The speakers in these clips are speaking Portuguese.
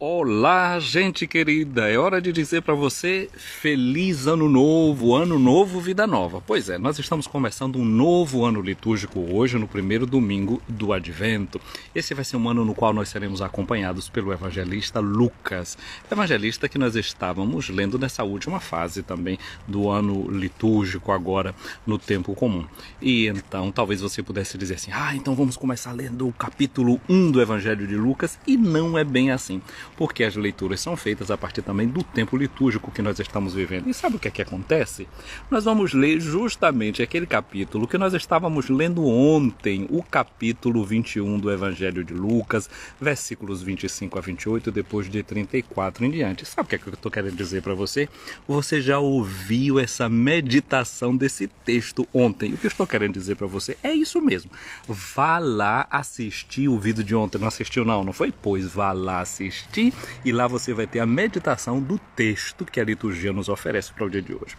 Olá, gente querida, é hora de dizer para você feliz ano novo, vida nova. Pois é, nós estamos começando um novo ano litúrgico hoje, no primeiro domingo do Advento. Esse vai ser um ano no qual nós seremos acompanhados pelo evangelista Lucas, evangelista que nós estávamos lendo nessa última fase também do ano litúrgico, agora no tempo comum. E então, talvez você pudesse dizer assim, então vamos começar lendo o capítulo 1 do Evangelho de Lucas, e não é bem assim. Porque as leituras são feitas a partir também do tempo litúrgico que nós estamos vivendo. E sabe o que é que acontece? Nós vamos ler justamente aquele capítulo que nós estávamos lendo ontem, o capítulo 21 do Evangelho de Lucas, versículos 25 a 28, depois de 34 em diante. Sabe o que é que eu estou querendo dizer para você? Você já ouviu essa meditação desse texto ontem. O que eu estou querendo dizer para você é isso mesmo. Vá lá assistir o vídeo de ontem. Não assistiu não? Não foi? Pois vá lá assistir. E lá você vai ter a meditação do texto que a liturgia nos oferece para o dia de hoje.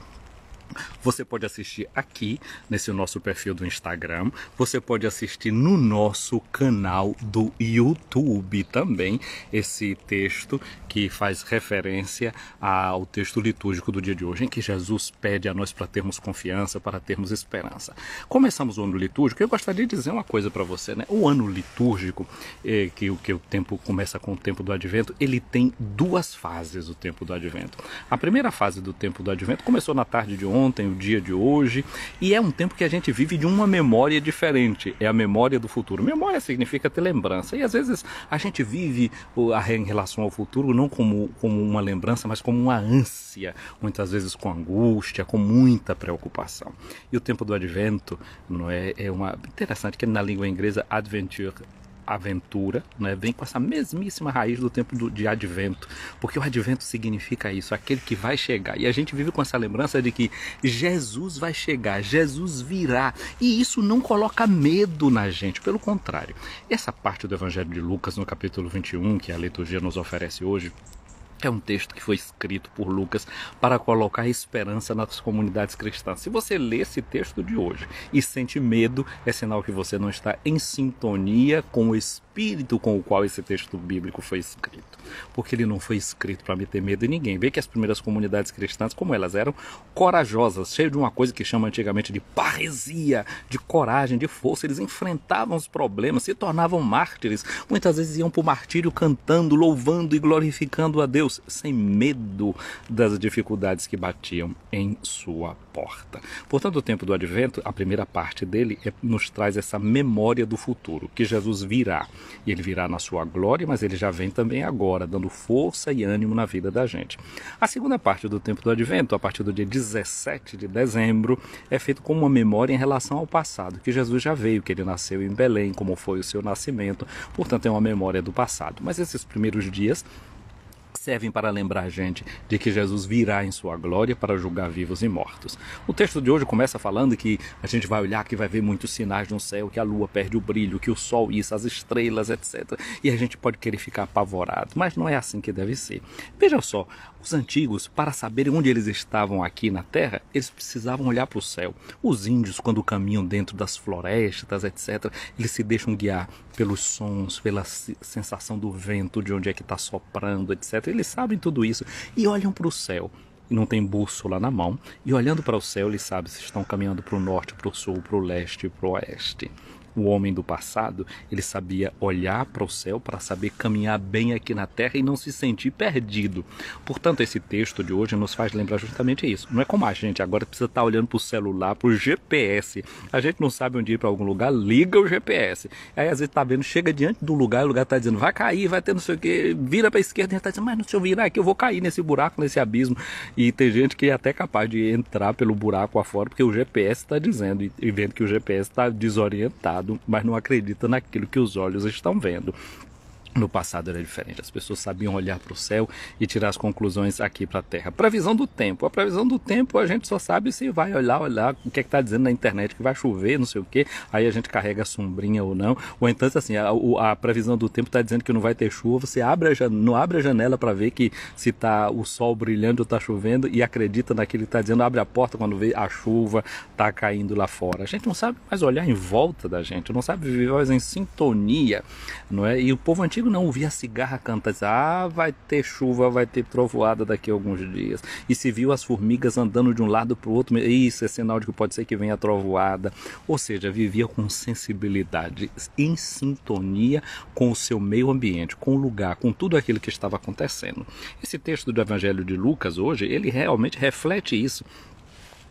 Você pode assistir aqui, nesse nosso perfil do Instagram. Você pode assistir no nosso canal do YouTube também, esse texto que faz referência ao texto litúrgico do dia de hoje, em que Jesus pede a nós para termos confiança, para termos esperança. Começamos o ano litúrgico. Eu gostaria de dizer uma coisa para você, né? O ano litúrgico, que o tempo começa com o tempo do Advento, ele tem duas fases, o tempo do Advento. A primeira fase do tempo do Advento começou na tarde de ontem, o dia de hoje, e é um tempo que a gente vive de uma memória diferente, é a memória do futuro. Memória significa ter lembrança, e às vezes a gente vive em relação ao futuro não como uma lembrança, mas como uma ânsia, muitas vezes com angústia, com muita preocupação. E o tempo do Advento, não é uma interessante que na língua inglesa aventura, né? Vem com essa mesmíssima raiz do tempo de Advento, porque o Advento significa isso, aquele que vai chegar, e a gente vive com essa lembrança de que Jesus vai chegar, Jesus virá, e isso não coloca medo na gente, pelo contrário. Essa parte do Evangelho de Lucas, no capítulo 21, que a liturgia nos oferece hoje, é um texto que foi escrito por Lucas para colocar esperança nas comunidades cristãs. Se você lê esse texto de hoje e sente medo, é sinal que você não está em sintonia com o espírito com o qual esse texto bíblico foi escrito. Porque ele não foi escrito para meter medo em ninguém. Vê que as primeiras comunidades cristãs, como elas eram corajosas, cheias de uma coisa que chama antigamente de parresia, de coragem, de força. Eles enfrentavam os problemas, se tornavam mártires. Muitas vezes iam para o martírio cantando, louvando e glorificando a Deus, sem medo das dificuldades que batiam em sua porta. Portanto, o tempo do Advento, a primeira parte dele nos traz essa memória do futuro, que Jesus virá. E ele virá na sua glória, mas ele já vem também agora, dando força e ânimo na vida da gente. A segunda parte do tempo do Advento, a partir do dia 17 de dezembro, é feito como uma memória em relação ao passado, que Jesus já veio, que ele nasceu em Belém, como foi o seu nascimento. Portanto, é uma memória do passado. Mas esses primeiros dias servem para lembrar a gente de que Jesus virá em sua glória para julgar vivos e mortos. O texto de hoje começa falando que a gente vai olhar, que vai ver muitos sinais no céu, que a lua perde o brilho, que o sol isso, as estrelas, etc. E a gente pode querer ficar apavorado, mas não é assim que deve ser. Veja só, os antigos, para saberem onde eles estavam aqui na terra, eles precisavam olhar para o céu. Os índios, quando caminham dentro das florestas, etc., eles se deixam guiar pelos sons, pela sensação do vento, de onde é que está soprando, etc. Eles sabem tudo isso e olham para o céu. E não tem bússola na mão. E olhando para o céu, eles sabem se estão caminhando para o norte, para o sul, para o leste e para o oeste. O homem do passado, ele sabia olhar para o céu para saber caminhar bem aqui na terra e não se sentir perdido. Portanto, esse texto de hoje nos faz lembrar justamente isso. Não é como a gente agora precisa estar olhando para o celular, para o GPS. A gente não sabe onde ir para algum lugar, liga o GPS. Aí às vezes está vendo, chega diante do lugar, o lugar está dizendo, vai cair, vai ter não sei o que, vira para a esquerda, e está dizendo, mas se eu virar aqui eu vou cair nesse buraco, nesse abismo. E tem gente que é até capaz de entrar pelo buraco afora, porque o GPS está dizendo, e vendo que o GPS está desorientado, mas não acredita naquilo que os olhos estão vendo. No passado era diferente, as pessoas sabiam olhar para o céu e tirar as conclusões aqui para a terra. Previsão do tempo, a previsão do tempo a gente só sabe se vai olhar o que é que está dizendo na internet, que vai chover, não sei o que, aí a gente carrega a sombrinha ou não, ou então assim, a previsão do tempo está dizendo que não vai ter chuva, você não abre a janela para ver que se está o sol brilhando ou está chovendo e acredita naquilo que está dizendo, abre a porta quando vê a chuva está caindo lá fora. A gente não sabe mais olhar em volta da gente, não sabe viver mais em sintonia, não é? E o povo antigo antigo não, ouvia a cigarra cantar, vai ter chuva, vai ter trovoada daqui a alguns dias. E se viu as formigas andando de um lado para o outro, isso é sinal de que pode ser que venha a trovoada. Ou seja, vivia com sensibilidade, em sintonia com o seu meio ambiente, com o lugar, com tudo aquilo que estava acontecendo. Esse texto do Evangelho de Lucas hoje, ele realmente reflete isso.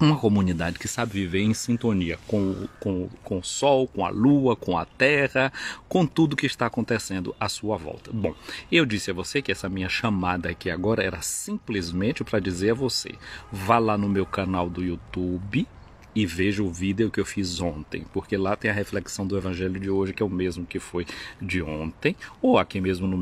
Uma comunidade que sabe viver em sintonia com o sol, com a lua, com a terra, com tudo que está acontecendo à sua volta. Bom, eu disse a você que essa minha chamada aqui agora era simplesmente para dizer a você, vá lá no meu canal do YouTube e veja o vídeo que eu fiz ontem, porque lá tem a reflexão do Evangelho de hoje, que é o mesmo que foi de ontem, ou aqui mesmo no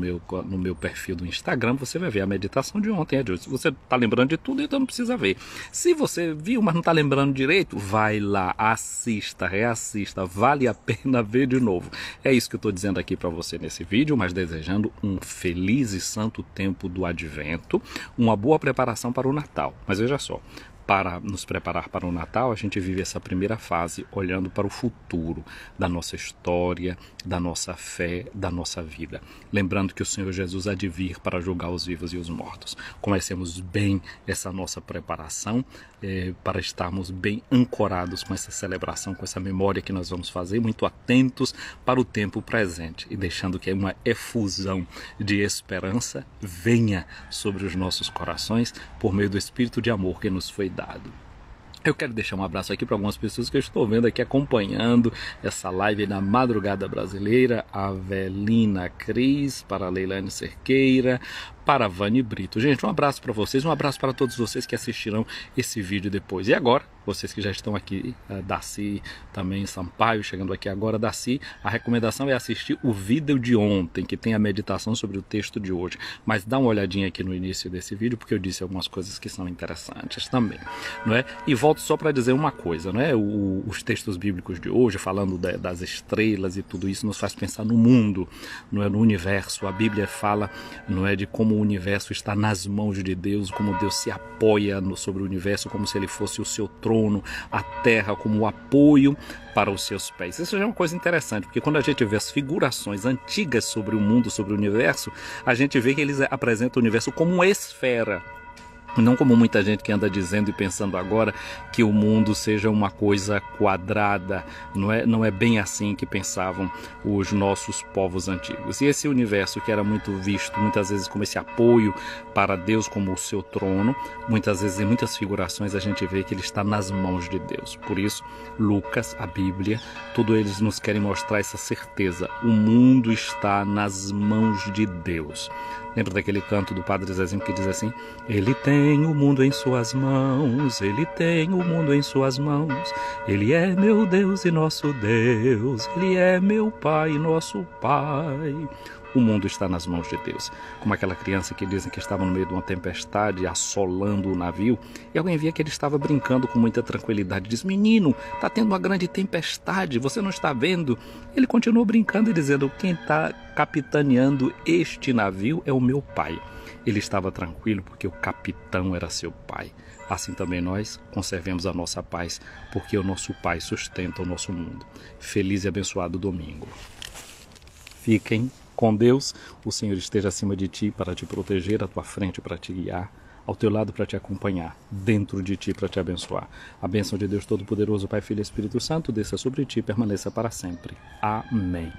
meu perfil do Instagram, você vai ver a meditação de ontem. Se você está lembrando de tudo, então não precisa ver. Se você viu, mas não está lembrando direito, vai lá, assista, reassista, vale a pena ver de novo. É isso que eu estou dizendo aqui para você nesse vídeo, mas desejando um feliz e santo tempo do Advento, uma boa preparação para o Natal. Mas veja só, para nos preparar para o Natal, a gente vive essa primeira fase olhando para o futuro da nossa história, da nossa fé, da nossa vida. Lembrando que o Senhor Jesus há de vir para julgar os vivos e os mortos. Comecemos bem essa nossa preparação para estarmos bem ancorados com essa celebração, com essa memória que nós vamos fazer, muito atentos para o tempo presente e deixando que uma efusão de esperança venha sobre os nossos corações por meio do Espírito de amor que nos foi dado. Eu quero deixar um abraço aqui para algumas pessoas que eu estou vendo aqui acompanhando essa live na Madrugada Brasileira, a Avelina Cris, para a Leilane Cerqueira, para a Vani Brito. Gente, um abraço para vocês, um abraço para todos vocês que assistirão esse vídeo depois. E agora, vocês que já estão aqui, Darcy também, Sampaio, chegando aqui agora, Darcy, a recomendação é assistir o vídeo de ontem, que tem a meditação sobre o texto de hoje. Mas dá uma olhadinha aqui no início desse vídeo, porque eu disse algumas coisas que são interessantes também, não é? E volto só para dizer uma coisa, não é? Os textos bíblicos de hoje, falando das estrelas e tudo isso, nos faz pensar no mundo, não é? No universo. A Bíblia fala, não é, de como o universo está nas mãos de Deus, como Deus se apoia sobre o universo, como se ele fosse o seu trono, a terra como o apoio para os seus pés. Isso já é uma coisa interessante, porque quando a gente vê as figurações antigas sobre o mundo, sobre o universo, a gente vê que eles apresentam o universo como uma esfera. Não como muita gente que anda dizendo e pensando agora que o mundo seja uma coisa quadrada. Não é bem assim que pensavam os nossos povos antigos. E esse universo que era muito visto muitas vezes como esse apoio para Deus como o seu trono, muitas vezes em muitas figurações a gente vê que ele está nas mãos de Deus. Por isso, Lucas, a Bíblia, tudo eles nos querem mostrar essa certeza. O mundo está nas mãos de Deus. Lembra daquele canto do Padre Zezinho que diz assim: Ele tem o mundo em suas mãos, Ele tem o mundo em suas mãos, Ele é meu Deus e nosso Deus, Ele é meu Pai e nosso Pai. O mundo está nas mãos de Deus. Como aquela criança que dizem que estava no meio de uma tempestade, assolando o navio, e alguém via que ele estava brincando com muita tranquilidade. Diz: menino, está tendo uma grande tempestade, você não está vendo? Ele continuou brincando e dizendo: quem está capitaneando este navio é o meu pai. Ele estava tranquilo porque o capitão era seu pai. Assim também nós conservemos a nossa paz, porque o nosso Pai sustenta o nosso mundo. Feliz e abençoado domingo. Fiquem com Deus, o Senhor esteja acima de ti para te proteger, à tua frente para te guiar, ao teu lado para te acompanhar, dentro de ti para te abençoar. A bênção de Deus Todo-Poderoso, Pai, Filho e Espírito Santo, desça sobre ti e permaneça para sempre. Amém.